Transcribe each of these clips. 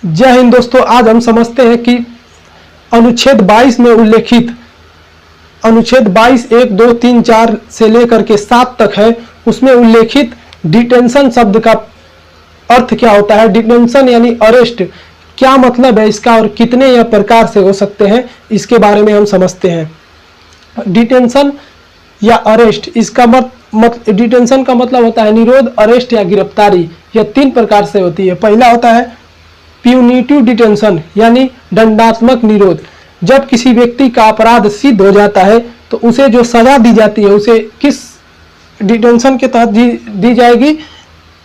जय हिंद दोस्तों। आज हम समझते हैं कि अनुच्छेद 22 में उल्लेखित अनुच्छेद 22 1 2 3 4 से लेकर के 7 तक है, उसमें उल्लेखित डिटेंशन शब्द का अर्थ क्या होता है। डिटेंशन यानी अरेस्ट, क्या मतलब है इसका और कितने या प्रकार से हो सकते हैं, इसके बारे में हम समझते हैं। डिटेंशन या अरेस्ट, इसका डिटेंशन का मतलब होता है निरोध, अरेस्ट या गिरफ्तारी। यह 3 प्रकार से होती है। पहला होता है प्यूनिटिव डिटेंशन यानी दंडात्मक निरोध। जब किसी व्यक्ति का अपराध सिद्ध हो जाता है तो उसे जो सजा दी जाती है उसे किस डिटेंशन के तहत दी जाएगी?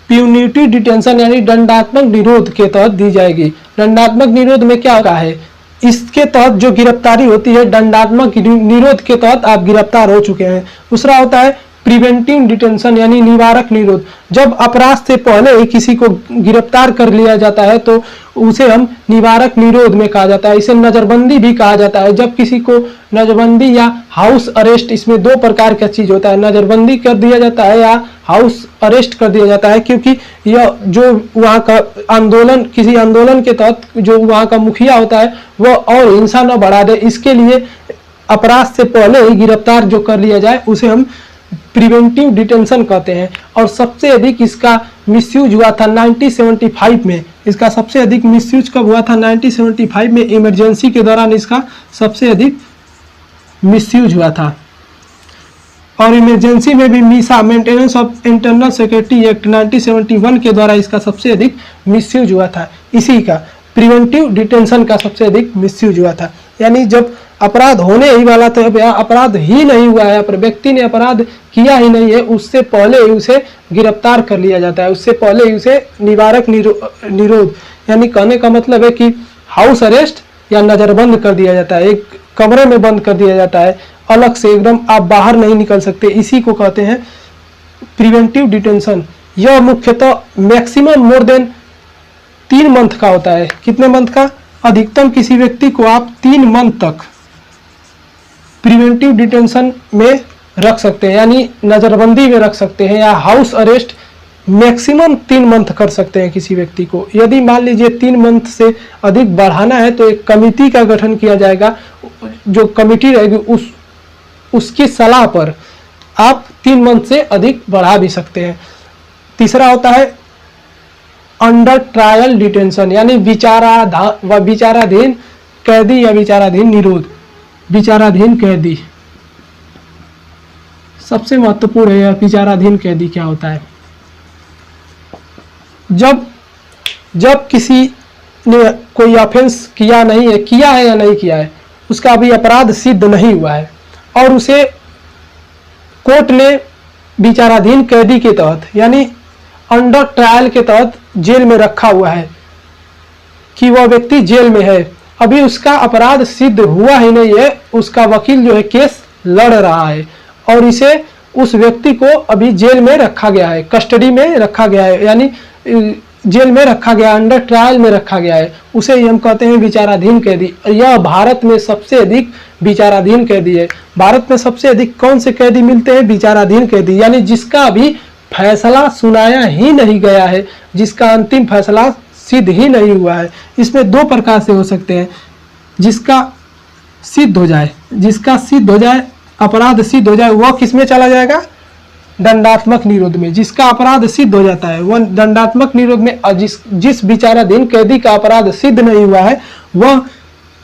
प्यूनिटिव डिटेंशन यानी दंडात्मक निरोध के तहत दी जाएगी। दंडात्मक निरोध में क्या होता है? इसके तहत जो गिरफ्तारी होती है, दंडात्मक निरोध के तहत आप गिरफ्तार हो चुके हैं। दूसरा होता है प्रिवेंटिव डिटेंशन यानी निवारक निरोध। जब अपराध से पहले ही किसी को गिरफ्तार कर लिया जाता है तो उसे हम निवारक निरोध में कहा जाता है। इसे नजरबंदी भी कहा जाता है। जब किसी को नजरबंदी या हाउस अरेस्ट, इसमें 2 प्रकार का चीज होता है, नजरबंदी कर दिया जाता है या हाउस अरेस्ट कर दिया जाता है, क्योंकि यह जो वहाँ का आंदोलन, किसी आंदोलन के तहत जो वहाँ का मुखिया होता है वह और हिंसा न बढ़ा दे, इसके लिए अपराध से पहले ही गिरफ्तार जो कर लिया जाए उसे हम प्रिवेंटिव डिटेंशन कहते हैं। और सबसे अधिक इसका मिसयूज हुआ था 1975 में। इसका सबसे अधिक मिसयूज कब हुआ था? 1975 में इमरजेंसी के दौरान इसका सबसे अधिक मिसयूज हुआ था। और इमरजेंसी में भी Misa maintenance of internal security act 1971 के द्वारा इसका सबसे अधिक मिसयूज हुआ था। इसी का प्रिवेंटिव डिटेंशन का सबसे अधिक मिसयूज हुआ था। यानी जब अपराध होने ही वाला था, अपराध ही नहीं हुआ है, पर व्यक्ति ने अपराध किया ही नहीं है, उससे पहले ही उसे गिरफ्तार कर लिया जाता है, उससे पहले ही उसे निवारक निरोध यानी कहने का मतलब है कि हाउस अरेस्ट या नजरबंद कर दिया जाता है। एक कमरे में बंद कर दिया जाता है, अलग से एकदम आप बाहर नहीं निकल सकते। इसी को कहते हैं प्रिवेंटिव डिटेंशन। यह मुख्यतः मैक्सिमम मोर देन 3 मंथ का होता है। कितने मंथ का? अधिकतम किसी व्यक्ति को आप 3 मंथ तक प्रिवेंटिव डिटेंशन में रख सकते हैं, यानी नजरबंदी में रख सकते हैं, या हाउस अरेस्ट मैक्सिमम 3 मंथ कर सकते हैं किसी व्यक्ति को। यदि मान लीजिए 3 मंथ से अधिक बढ़ाना है तो एक कमिटी का गठन किया जाएगा। जो कमिटी रहेगी उसकी सलाह पर आप 3 मंथ से अधिक बढ़ा भी सकते हैं। तीसरा होता है अंडर ट्रायल डिटेंशन यानी विचाराधीन कैदी या विचाराधीन निरोध। विचाराधीन कैदी सबसे महत्वपूर्ण है। विचाराधीन कैदी क्या होता है? जब किसी ने कोई ऑफेंस किया नहीं है, किया है या नहीं किया है, उसका अभी अपराध सिद्ध नहीं हुआ है और उसे कोर्ट ने विचाराधीन कैदी के तहत यानी अंडर ट्रायल के तहत जेल में रखा हुआ है कि वह व्यक्ति जेल में है, अभी उसका अपराध सिद्ध हुआ ही नहीं है, उसका वकील जो है केस लड़ रहा है और इसे उस व्यक्ति को अभी जेल में रखा गया है, कस्टडी में रखा गया है, यानी जेल में रखा गया, अंडर ट्रायल में रखा गया है, उसे ही हम कहते हैं विचाराधीन कैदी। यह भारत में सबसे अधिक विचाराधीन कैदी है। भारत में सबसे अधिक कौन से कैदी मिलते हैं? विचाराधीन कैदी, यानी जिसका अभी फैसला सुनाया ही नहीं गया है, जिसका अंतिम फैसला सिद्ध ही नहीं हुआ है। इसमें 2 प्रकार से हो सकते हैं। जिसका सिद्ध हो जाए, अपराध सिद्ध हो जाए, वह किस में चला जाएगा? दंडात्मक निरोध में। जिसका अपराध सिद्ध हो जाता है वह दंडात्मक निरोध में। जिस विचाराधीन कैदी का अपराध सिद्ध नहीं हुआ है वह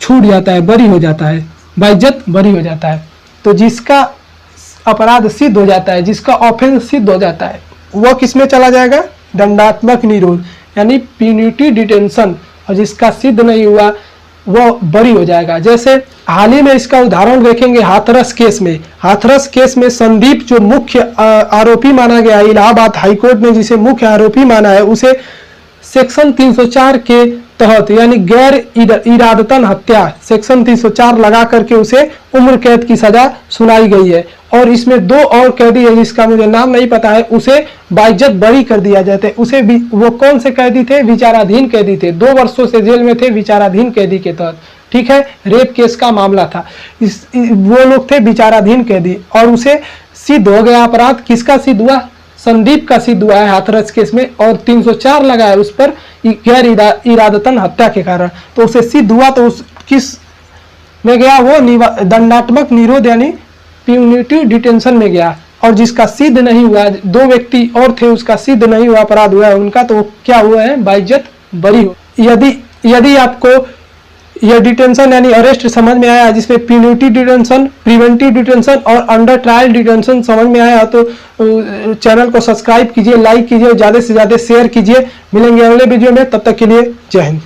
छूट जाता है, बरी हो जाता है, बाइज्जत बरी हो जाता है। तो जिसका अपराध सिद्ध हो जाता है, जिसका ऑफेंस सिद्ध हो जाता है, वह किस में चला जाएगा? दंडात्मक निरोध यानी प्यूनिटिव डिटेंशन। और जिसका सिद्ध नहीं हुआ वह बरी हो जाएगा। जैसे हाल ही में इसका उदाहरण देखेंगे हाथरस केस में। हाथरस केस में संदीप जो मुख्य आरोपी माना गया है, इलाहाबाद हाईकोर्ट ने जिसे मुख्य आरोपी माना है, उसे सेक्शन 304 के तहत यानी गैर इरादतन हत्या सेक्शन 304 लगा करके उसे उम्र कैद की सजा सुनाई गई है। और इसमें 2 और कैदी है जिसका मुझे नाम नहीं पता है, उसे बाइज्जत बरी कर दिया जाता है। उसे भी, वो कौन से कैदी थे? विचाराधीन कैदी थे, 2 वर्षों से जेल में थे विचाराधीन कैदी के तहत। ठीक है, रेप केस का मामला था, वो लोग थे विचाराधीन कैदी और उसे सिद्ध हो गया अपराध। किसका सिद्ध हुआ? संदीप का सिद्ध हुआ है हाथरस केस में, और 304 लगा है उस पर गैर इरादतन हत्या के कारण। तो उसे सिद्ध हुआ तो उस किस में गया, वो दंडात्मक निरोध यानी प्यूनिटिव डिटेंशन में गया। और जिसका सिद्ध नहीं हुआ, 2 व्यक्ति और थे उसका सिद्ध नहीं हुआ अपराध हुआ है उनका, तो वो क्या हुआ है, बाइज्जत बरी हो। यदि आपको यह डिटेंशन यानी अरेस्ट समझ में आया जिसमें प्यूनिटिव डिटेंशन, प्रिवेंटिव डिटेंशन और अंडर ट्रायल डिटेंशन समझ में आया, तो चैनल को सब्सक्राइब कीजिए, लाइक कीजिए, ज़्यादा से ज़्यादा शेयर कीजिए। मिलेंगे अगले वीडियो में, तब तक के लिए जय हिंद।